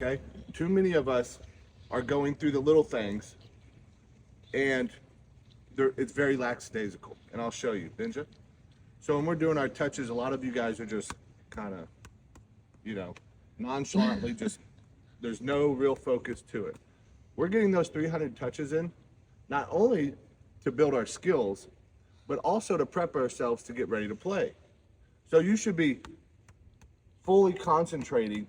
Okay? Too many of us are going through the little things, and it's very lackadaisical. And I'll show you, Benja. So when we're doing our touches, a lot of you guys are just kind of, you know, nonchalantly just, there's no real focus to it. We're getting those 300 touches in, not only to build our skills, but also to prep ourselves to get ready to play. So you should be fully concentrating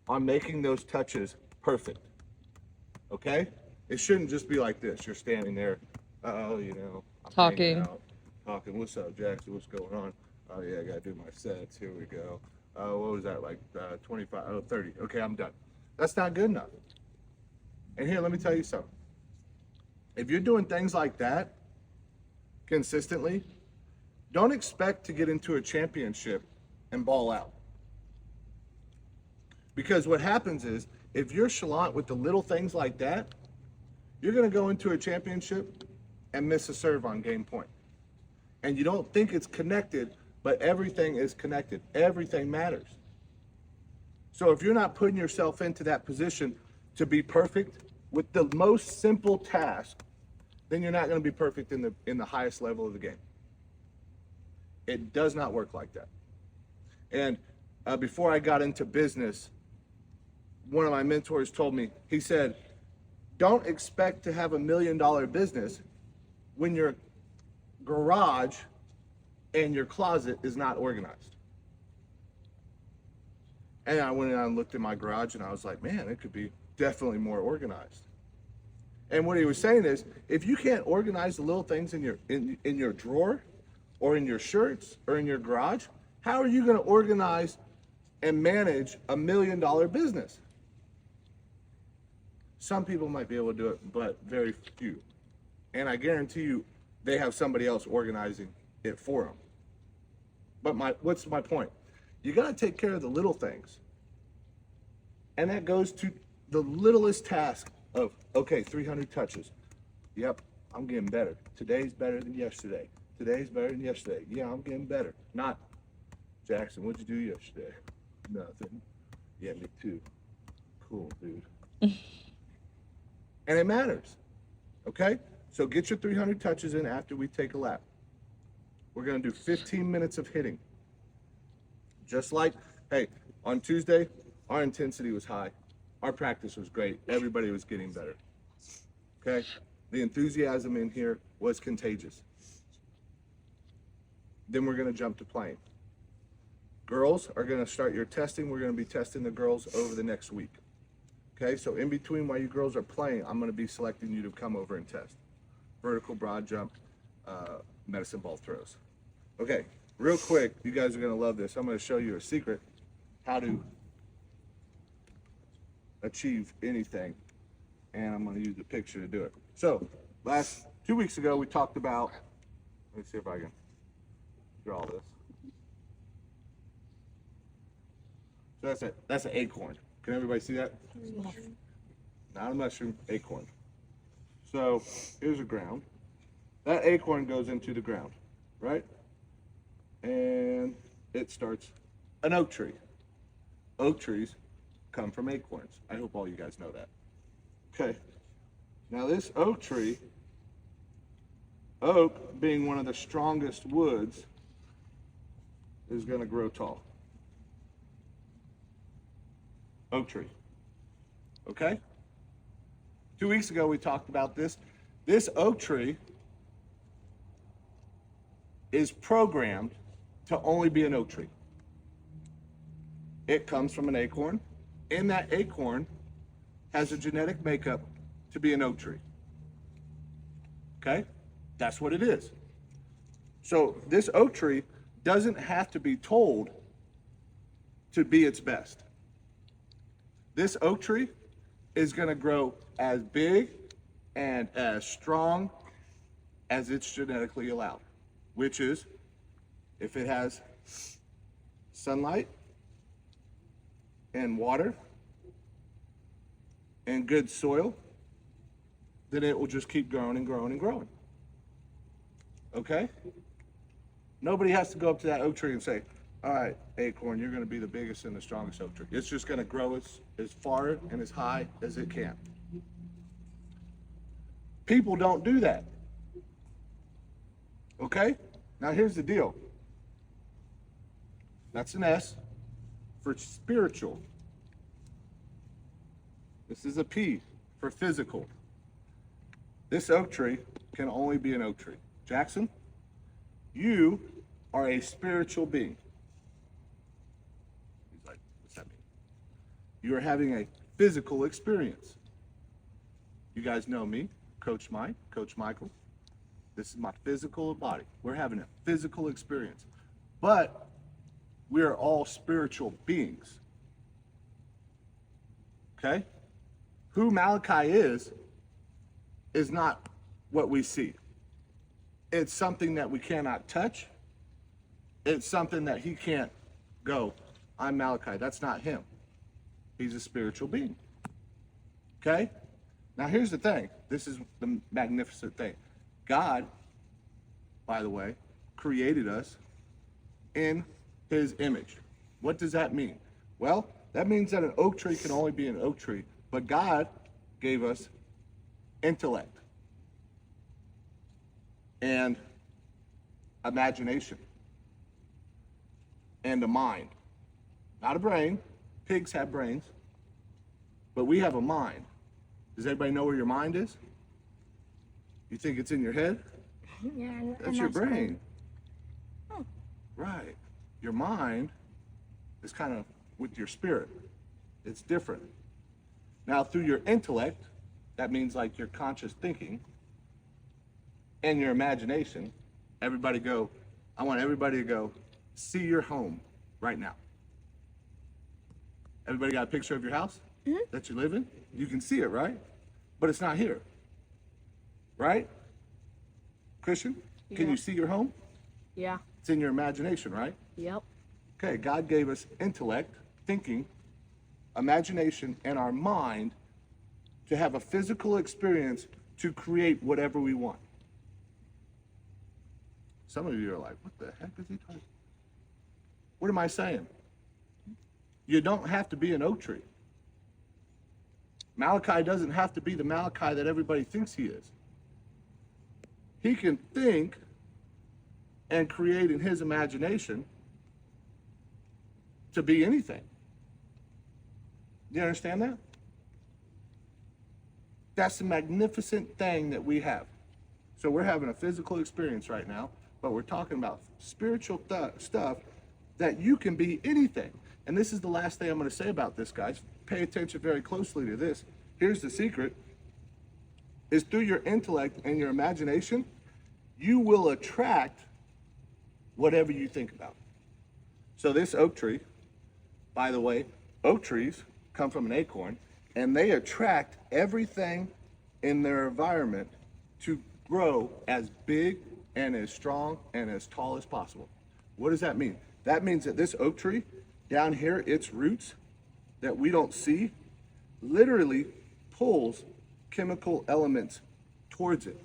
on making those touches perfect. Okay? It shouldn't just be like this. You're standing there, I'm hanging Talking. out, talking. What's up, Jackson? What's going on? Oh yeah, I gotta do my sets. Here we go. What was that, like 25? Oh, 30. Okay, I'm done. That's not good enough. And here, let me tell you something. If you're doing things like that consistently, don't expect to get into a championship and ball out. Because what happens is, if you're chalant with the little things like that, you're going to go into a championship and miss a serve on game point. And you don't think it's connected, but everything is connected. Everything matters. So if you're not putting yourself into that position to be perfect with the most simple task, then you're not going to be perfect in the highest level of the game. It does not work like that. And before I got into business, one of my mentors told me, he said, don't expect to have $1 million business when your garage and your closet is not organized. And I went and looked at my garage and I was like, man, it could be definitely more organized. And what he was saying is, if you can't organize the little things in your drawer or in your shirts or in your garage, how are you going to organize and manage $1 million business? Some people might be able to do it, but very few. And I guarantee you, they have somebody else organizing it for them. But what's my point? You got to take care of the little things. And that goes to the littlest task of, okay, 300 touches. Yep, I'm getting better. Today's better than yesterday. Today's better than yesterday. Yeah, I'm getting better. Not, Jackson, what'd you do yesterday? Nothing. Yeah, me too. Cool, dude. And it matters. Okay? So get your 300 touches in after we take a lap. We're going to do 15 minutes of hitting. Just like, hey, on Tuesday, our intensity was high. Our practice was great. Everybody was getting better. Okay? The enthusiasm in here was contagious. Then we're going to jump to playing. Girls are going to start your testing. We're going to be testing the girls over the next week. Okay, so in between while you girls are playing, I'm going to be selecting you to come over and test. Vertical, broad jump, medicine ball throws. Okay, real quick, you guys are going to love this. I'm going to show you a secret how to achieve anything, and I'm going to use the picture to do it. So, 2 weeks ago, we talked about, let me see if I can draw this. So that's an acorn. Can everybody see that? Not a mushroom, acorn. So here's a ground. That acorn goes into the ground, right? And it starts an oak tree. Oak trees come from acorns. I hope all you guys know that. Okay. Now this oak tree, oak being one of the strongest woods, is going to grow tall. Oak tree. Okay? 2 weeks ago, we talked about this. This oak tree is programmed to only be an oak tree. It comes from an acorn, and that acorn has a genetic makeup to be an oak tree. Okay? That's what it is. So this oak tree doesn't have to be told to be its best. This oak tree is going to grow as big and as strong as it's genetically allowed, which is if it has sunlight and water and good soil, then it will just keep growing and growing and growing. Okay? Nobody has to go up to that oak tree and say, all right, acorn, you're going to be the biggest and the strongest oak tree. It's just going to grow as far and as high as it can. People don't do that. Okay? Now here's the deal. That's an S for spiritual. This is a P for physical. This oak tree can only be an oak tree. Jackson, you are a spiritual being. He's like, what's that mean? You are having a physical experience. You guys know me, Coach Mike, Coach Michael. This is my physical body. We're having a physical experience. But we are all spiritual beings. Okay? Who Malachi is not what we see. It's something that we cannot touch. It's something that he can't go, I'm Malachi. That's not him. He's a spiritual being. Okay? Now here's the thing. This is the magnificent thing. God, by the way, created us in his image. What does that mean? Well, that means that an oak tree can only be an oak tree, but God gave us intellect and imagination and a mind. Not a brain. Pigs have brains, but we have a mind. Does everybody know where your mind is? You think it's in your head? Yeah, That's your brain. Oh. Right. Your mind is kind of with your spirit. It's different. Now, through your intellect, that means like your conscious thinking and your imagination, I want everybody to go, see your home right now. Everybody got a picture of your house that you live in? You can see it, right? But it's not here. Right? Christian, can Yeah. you see your home? Yeah. It's in your imagination, right? Yep. Okay, God gave us intellect, thinking, imagination, and our mind to have a physical experience to create whatever we want. Some of you are like, what the heck is he talking? What am I saying? You don't have to be an oak tree. Malachi doesn't have to be the Malachi that everybody thinks he is. He can think and create in his imagination to be anything. Do you understand that? That's the magnificent thing that we have. So we're having a physical experience right now, but we're talking about spiritual stuff that you can be anything. And this is the last thing I'm going to say about this, guys. Pay attention very closely to this. Here's the secret. Is through your intellect and your imagination, you will attract whatever you think about. So this oak tree, by the way, oak trees come from an acorn, and they attract everything in their environment to grow as big and as strong and as tall as possible. What does that mean? That means that this oak tree, down here, its roots that we don't see, literally pulls chemical elements towards it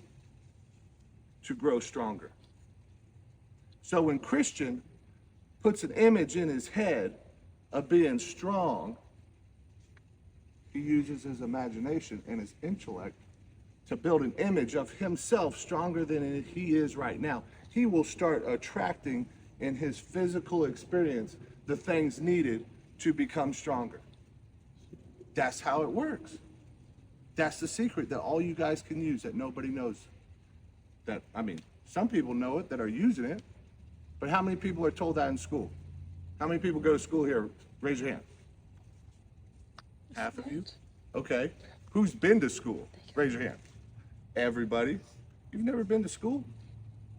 to grow stronger. So when Christian puts an image in his head of being strong, he uses his imagination and his intellect to build an image of himself stronger than he is right now. He will start attracting in his physical experience the things needed to become stronger. That's how it works. That's the secret that all you guys can use that nobody knows. Some people know it that are using it, but how many people are told that in school? How many people go to school here? Raise your hand. Half of you? Okay. Who's been to school? Raise your hand. Everybody. You've never been to school?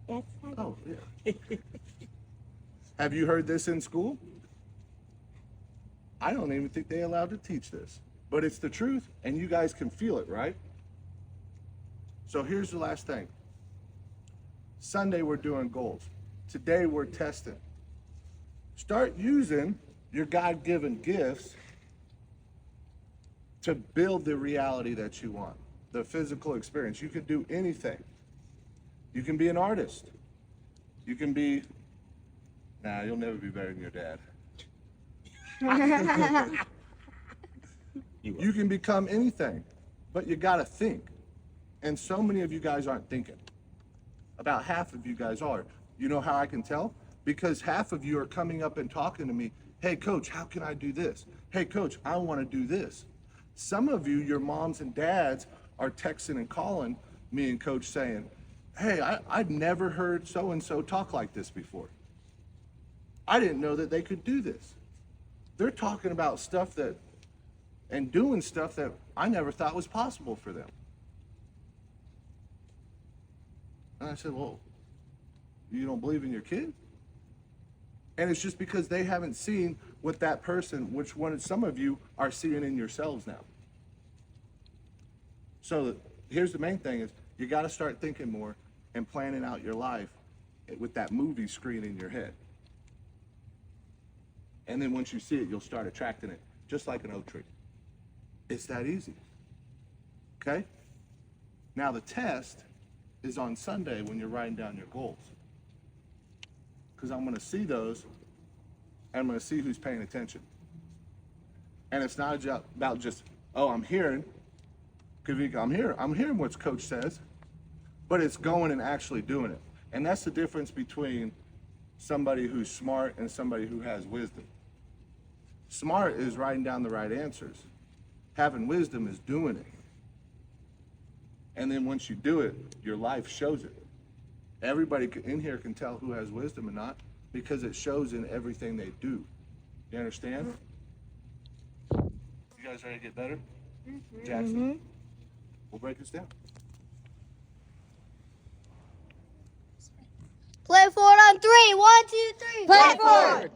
Yes. Oh, yeah. Have you heard this in school? I don't even think they're allowed to teach this, but it's the truth, and you guys can feel it, right? So here's the last thing. Sunday we're doing goals. Today we're testing. Start using your God-given gifts to build the reality that you want, the physical experience. You can do anything. You can be an artist. You can be Nah, you'll never be better than your dad. You can become anything, but you got to think. And so many of you guys aren't thinking. About half of you guys are. You know how I can tell? Because half of you are coming up and talking to me, hey, coach, how can I do this? Hey, coach, I want to do this. Some of you, your moms and dads, are texting and calling me and coach saying, hey, I'd never heard so-and-so talk like this before. I didn't know that they could do this. They're talking about stuff that, and doing stuff that I never thought was possible for them. And I said, well, you don't believe in your kid? And it's just because they haven't seen what that person, which one some of you are seeing in yourselves now. So here's the main thing is you got to start thinking more and planning out your life with that movie screen in your head. And then once you see it, you'll start attracting it, just like an oak tree. It's that easy. Okay? Now the test is on Sunday when you're writing down your goals. Because I'm going to see those, and I'm going to see who's paying attention. And it's not about just, oh, I'm hearing, because I'm hearing what coach says, but it's going and actually doing it. And that's the difference between somebody who's smart and somebody who has wisdom. Smart is writing down the right answers. Having wisdom is doing it. And then once you do it, your life shows it. Everybody in here can tell who has wisdom and not because it shows in everything they do. You understand? You guys ready to get better? Jackson? We'll break this down. Play for it on 3. 1, 2, 3. Play forward.